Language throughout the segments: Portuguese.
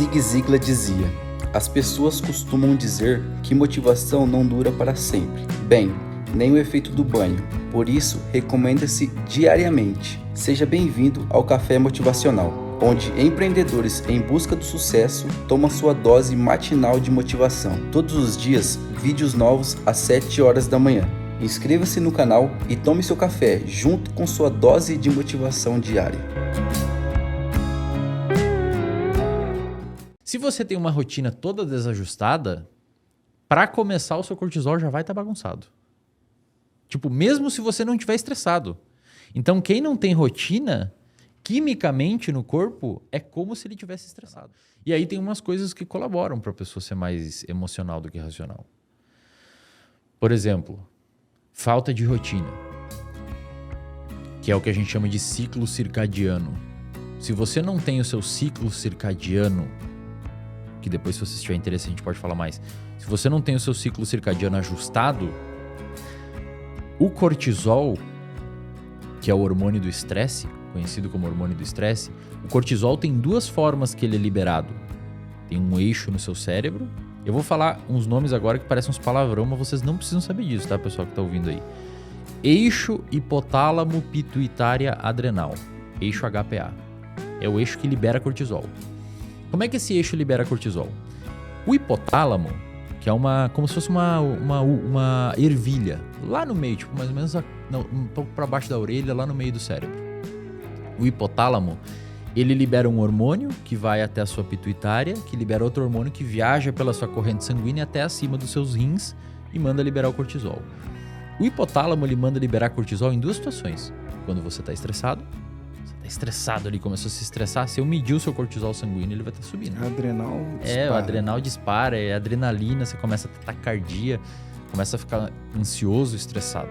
Zig Ziglar dizia: as pessoas costumam dizer que motivação não dura para sempre. Bem, nem o efeito do banho. Por isso, recomenda-se diariamente. Seja bem-vindo ao Café Motivacional, onde empreendedores em busca do sucesso tomam sua dose matinal de motivação. Todos os dias, vídeos novos às 7 horas da manhã. Inscreva-se no canal e tome seu café junto com sua dose de motivação diária. Se você tem uma rotina toda desajustada, para começar o seu cortisol já vai estar bagunçado. Tipo, mesmo se você não estiver estressado. Então, quem não tem rotina, quimicamente no corpo, é como se ele tivesse estressado. E aí tem umas coisas que colaboram para a pessoa ser mais emocional do que racional. Por exemplo, falta de rotina, que é o que a gente chama de ciclo circadiano. Se você não tem o seu ciclo circadiano, que depois, se você tiver interesse, a gente pode falar mais. Se você não tem o seu ciclo circadiano ajustado, o cortisol, que é o hormônio do estresse, conhecido como hormônio do estresse, o cortisol tem duas formas que ele é liberado. Tem um eixo no seu cérebro. Eu vou falar uns nomes agora que parecem uns palavrão, mas vocês não precisam saber disso, tá, pessoal que tá ouvindo aí. Eixo hipotálamo pituitária adrenal. Eixo HPA. É o eixo que libera cortisol. Como é que esse eixo libera cortisol? O hipotálamo, que é como se fosse uma ervilha, lá no meio, tipo mais ou menos um pouco para baixo da orelha, lá no meio do cérebro. O hipotálamo, ele libera um hormônio que vai até a sua pituitária, que libera outro hormônio que viaja pela sua corrente sanguínea até acima dos seus rins e manda liberar o cortisol. O hipotálamo, ele manda liberar cortisol em duas situações. Quando você está estressado, ali, começou a se estressar, se eu medir o seu cortisol sanguíneo, ele vai estar subindo. Adrenal dispara. O adrenal dispara, é adrenalina, você começa a ter taquicardia, começa a ficar ansioso, estressado.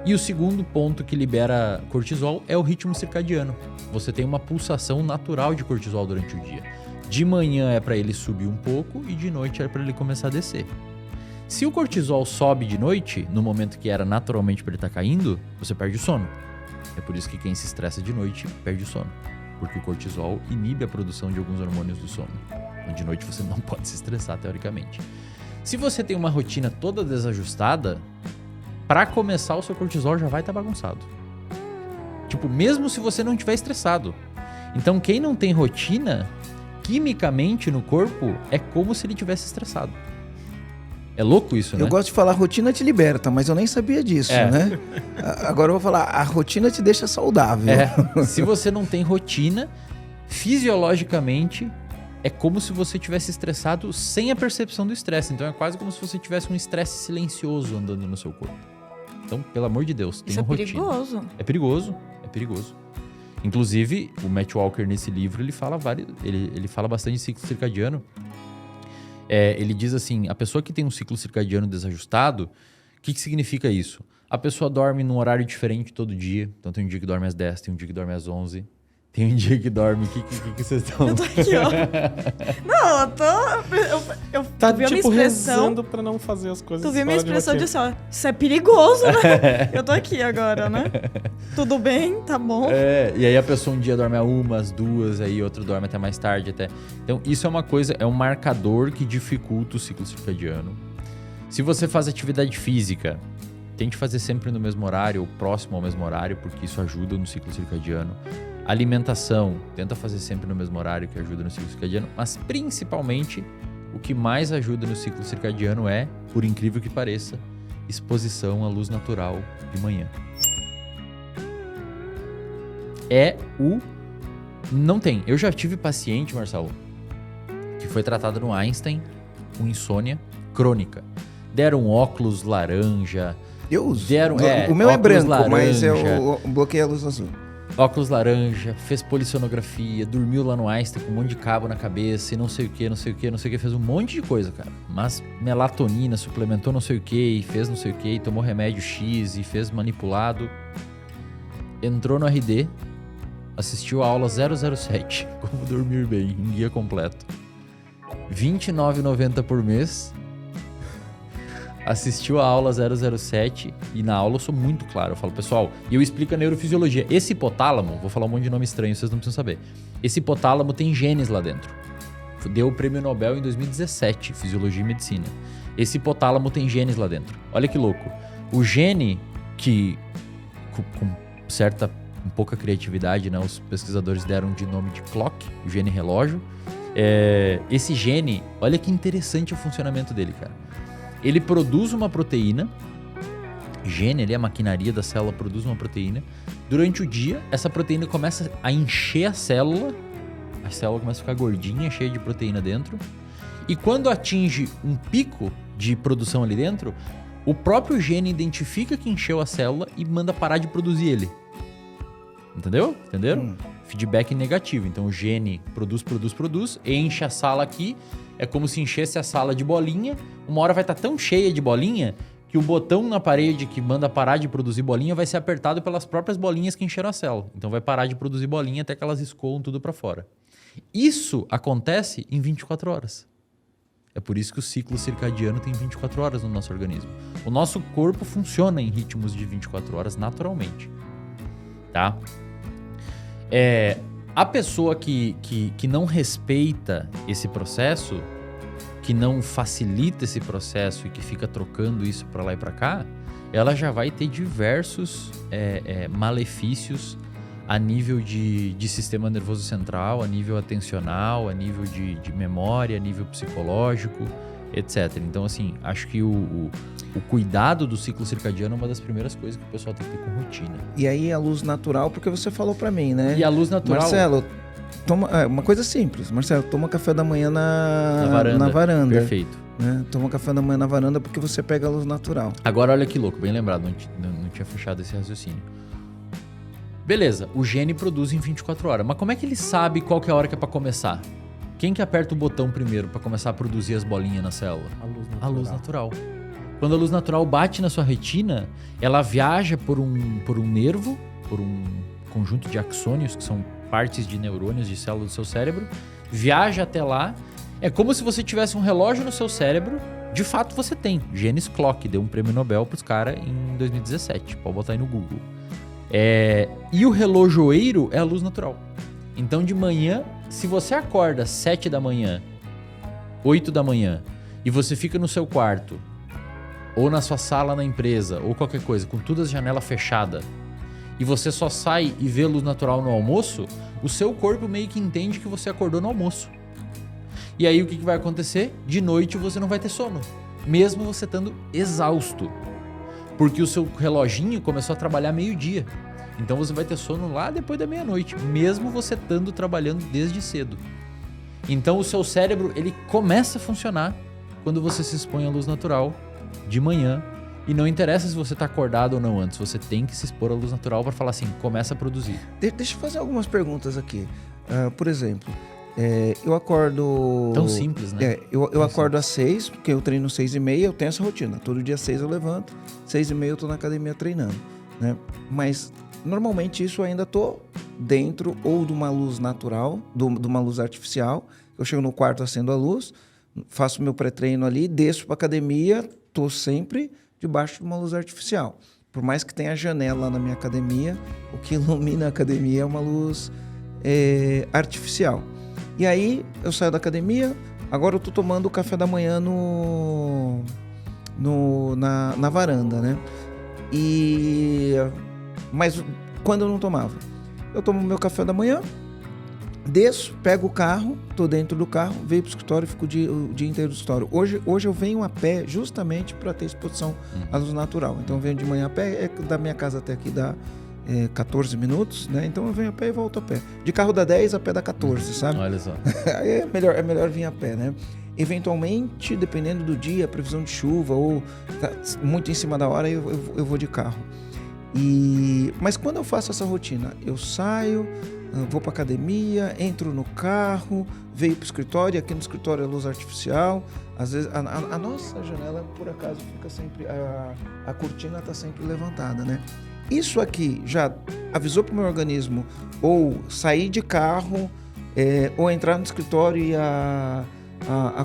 E o segundo ponto que libera cortisol é o ritmo circadiano. Você tem uma pulsação natural de cortisol durante o dia. De manhã é para ele subir um pouco e de noite é para ele começar a descer. Se o cortisol sobe de noite, no momento que era naturalmente para ele estar caindo, você perde o sono. É por isso que quem se estressa de noite perde o sono. Porque o cortisol inibe a produção de alguns hormônios do sono. Então, de noite você não pode se estressar, teoricamente. Se você tem uma rotina toda desajustada, para começar o seu cortisol já vai estar bagunçado. Tipo, mesmo se você não estiver estressado. Então, quem não tem rotina, quimicamente no corpo, é como se ele tivesse estressado. É louco isso, né? Eu gosto de falar rotina te liberta, mas eu nem sabia disso, né? Agora eu vou falar, a rotina te deixa saudável. Se você não tem rotina, fisiologicamente, é como se você tivesse estressado sem a percepção do estresse. Então é quase como se você tivesse um estresse silencioso andando no seu corpo. Então, pelo amor de Deus, tenha rotina. Isso é perigoso. É perigoso. Inclusive, o Matt Walker, nesse livro, ele fala bastante de ciclo circadiano. Ele diz assim, a pessoa que tem um ciclo circadiano desajustado, o que significa isso? A pessoa dorme num horário diferente todo dia. Então tem um dia que dorme às 10, tem um dia que dorme às 11. Tem um dia que dorme... O que vocês estão... Eu tô aqui, ó. Não, eu tô... Eu tá vi a minha tipo expressão, rezando pra não fazer as coisas. Tu viu a minha fora de expressão de rotina. assim, ó, isso é perigoso, né? Eu tô aqui agora, né? Tudo bem, tá bom. E aí a pessoa um dia dorme a 1, às 2, aí outro dorme até mais tarde até. Então isso é uma coisa, é um marcador que dificulta o ciclo circadiano. Se você faz atividade física, tente fazer sempre no mesmo horário ou próximo ao mesmo horário, porque isso ajuda no ciclo circadiano. Alimentação, tenta fazer sempre no mesmo horário, que ajuda no ciclo circadiano, mas principalmente o que mais ajuda no ciclo circadiano é, por incrível que pareça, exposição à luz natural de manhã. Não tem. Eu já tive paciente, Marcelo, que foi tratada no Einstein com insônia crônica. Deram óculos laranja. Eu uso. O meu é branco, laranja, mas eu bloqueei a luz azul. Óculos laranja, fez polissonografia, dormiu lá no Einstein com um monte de cabo na cabeça e não sei o que, fez um monte de coisa, cara. Mas melatonina, suplementou não sei o que, e fez não sei o que, e tomou remédio X e fez manipulado. Entrou no RD, assistiu a aula 007, como dormir bem, um guia completo. R$ 29,90 por mês. Assistiu a aula 007 e na aula eu sou muito claro. Eu falo, pessoal, e eu explico a neurofisiologia. Esse hipotálamo, vou falar um monte de nome estranho, vocês não precisam saber. Esse hipotálamo tem genes lá dentro. deu o prêmio Nobel em 2017, Fisiologia e Medicina. Esse hipotálamo tem genes lá dentro. Olha que louco. O gene que, com pouca criatividade, né, os pesquisadores deram de nome de clock, o gene relógio. Esse gene, olha que interessante o funcionamento dele, cara. Ele produz uma proteína, gene ali, a maquinaria da célula produz uma proteína. Durante o dia, essa proteína começa a encher a célula começa a ficar gordinha, cheia de proteína dentro. E quando atinge um pico de produção ali dentro, o próprio gene identifica que encheu a célula e manda parar de produzir ele. Entendeu? Entenderam? Feedback negativo. Então o gene produz, enche a sala aqui. É como se enchesse a sala de bolinha. Uma hora vai estar tão cheia de bolinha que o botão na parede que manda parar de produzir bolinha vai ser apertado pelas próprias bolinhas que encheram a célula. Então vai parar de produzir bolinha até que elas escoam tudo para fora. Isso acontece em 24 horas. É por isso que o ciclo circadiano tem 24 horas no nosso organismo. O nosso corpo funciona em ritmos de 24 horas naturalmente. Tá? A pessoa que não respeita esse processo, que não facilita esse processo e que fica trocando isso para lá e para cá, ela já vai ter diversos malefícios a nível de sistema nervoso central, a nível atencional, a nível de memória, a nível psicológico, etc. Então, assim, acho que o cuidado do ciclo circadiano é uma das primeiras coisas que o pessoal tem que ter com rotina. E aí a luz natural, porque você falou pra mim, né? E a luz natural... Marcelo, toma uma coisa simples. Marcelo, toma café da manhã na varanda. Perfeito. Né? Toma café da manhã na varanda porque você pega a luz natural. Agora, olha que louco, bem lembrado, não tinha fechado esse raciocínio. Beleza, o gene produz em 24 horas, mas como é que ele sabe qual que é a hora que é pra começar? Quem que aperta o botão primeiro pra começar a produzir as bolinhas na célula? A luz natural. Quando a luz natural bate na sua retina, ela viaja por um nervo, por um conjunto de axônios, que são partes de neurônios de célula do seu cérebro, viaja até lá. É como se você tivesse um relógio no seu cérebro. De fato, você tem. Genes Clock, deu um prêmio Nobel pros caras em 2017. Pode botar aí no Google. E o relojoeiro é a luz natural. Então, de manhã, se você acorda 7 da manhã, 8 da manhã, e você fica no seu quarto, ou na sua sala na empresa, ou qualquer coisa, com todas as janelas fechadas, e você só sai e vê luz natural no almoço, o seu corpo meio que entende que você acordou no almoço. E aí o que vai acontecer? De noite você não vai ter sono, mesmo você estando exausto. Porque o seu reloginho começou a trabalhar meio-dia. Então você vai ter sono lá depois da meia-noite, mesmo você estando trabalhando desde cedo. Então o seu cérebro, ele começa a funcionar quando você se expõe à luz natural de manhã. E não interessa se você está acordado ou não antes, você tem que se expor à luz natural para falar assim, começa a produzir. Deixa eu fazer algumas perguntas aqui. Por exemplo, eu acordo... Tão simples, né? Eu acordo às 6, porque eu treino 6h30, eu tenho essa rotina. Todo dia às 6 eu levanto, 6h30 eu tô na academia treinando, né? Mas normalmente isso eu ainda tô dentro ou de uma luz natural, de uma luz artificial. Eu chego no quarto, acendo a luz, faço meu pré-treino ali, desço pra academia, tô sempre debaixo de uma luz artificial. Por mais que tenha janela na minha academia, o que ilumina a academia é uma luz artificial. E aí, eu saio da academia, agora eu tô tomando o café da manhã na varanda, né? Mas quando eu não tomava? Eu tomo meu café da manhã, desço, pego o carro, tô dentro do carro, venho pro escritório e fico o dia inteiro no escritório. Hoje eu venho a pé justamente para ter exposição à luz natural. Então eu venho de manhã a pé, da minha casa até aqui dá 14 minutos, né? Então eu venho a pé e volto a pé. De carro dá 10, a pé dá 14, sabe? Olha só. Aí é melhor vir a pé, né? Eventualmente, dependendo do dia, previsão de chuva ou tá muito em cima da hora, eu vou de carro. Mas quando eu faço essa rotina, eu saio, vou para academia, entro no carro, venho para o escritório, e aqui no escritório é luz artificial. Às vezes a nossa janela, por acaso, fica sempre, a cortina está sempre levantada, né? Isso aqui já avisou para o meu organismo ou sair de carro, ou entrar no escritório e a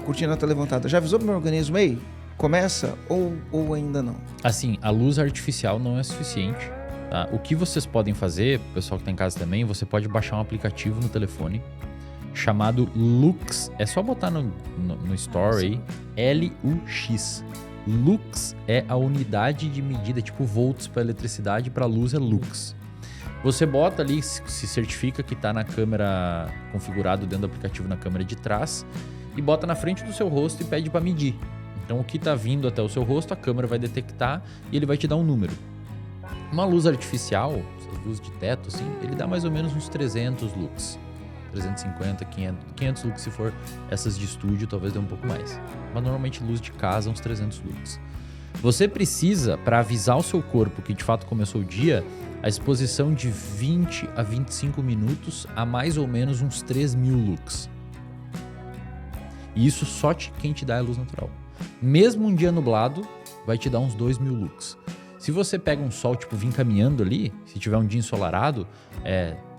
cortina está levantada. Já avisou para o meu organismo, ei, começa ou ainda não? Assim, a luz artificial não é suficiente. Tá? O que vocês podem fazer, o pessoal que está em casa também, você pode baixar um aplicativo no telefone chamado Lux. É só botar no story aí, LUX. Lux é a unidade de medida, tipo volts para eletricidade, para luz é lux. Você bota ali, se certifica que está na câmera, configurado dentro do aplicativo na câmera de trás, e bota na frente do seu rosto e pede para medir. Então o que está vindo até o seu rosto, a câmera vai detectar e ele vai te dar um número. Uma luz artificial, luz de teto, assim, ele dá mais ou menos uns 300 lux. 350, 500 lux se for essas de estúdio, talvez dê um pouco mais. Mas normalmente luz de casa, uns 300 lux. Você precisa, para avisar o seu corpo que de fato começou o dia, a exposição de 20 a 25 minutos a mais ou menos uns 3.000 lux. E isso só quem te dá é a luz natural. Mesmo um dia nublado, vai te dar uns 2.000 lux. Se você pega um sol, tipo, vir caminhando ali, se tiver um dia ensolarado,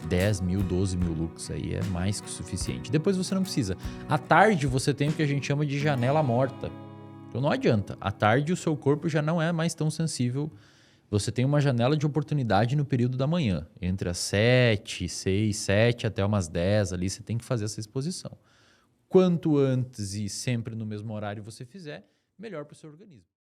10.000, 12.000 lux, aí é mais que o suficiente. Depois você não precisa. À tarde você tem o que a gente chama de janela morta. Então não adianta. À tarde o seu corpo já não é mais tão sensível. Você tem uma janela de oportunidade no período da manhã. Entre as 7, 6, 7 até umas 10 ali, você tem que fazer essa exposição. Quanto antes e sempre no mesmo horário você fizer, melhor para o seu organismo.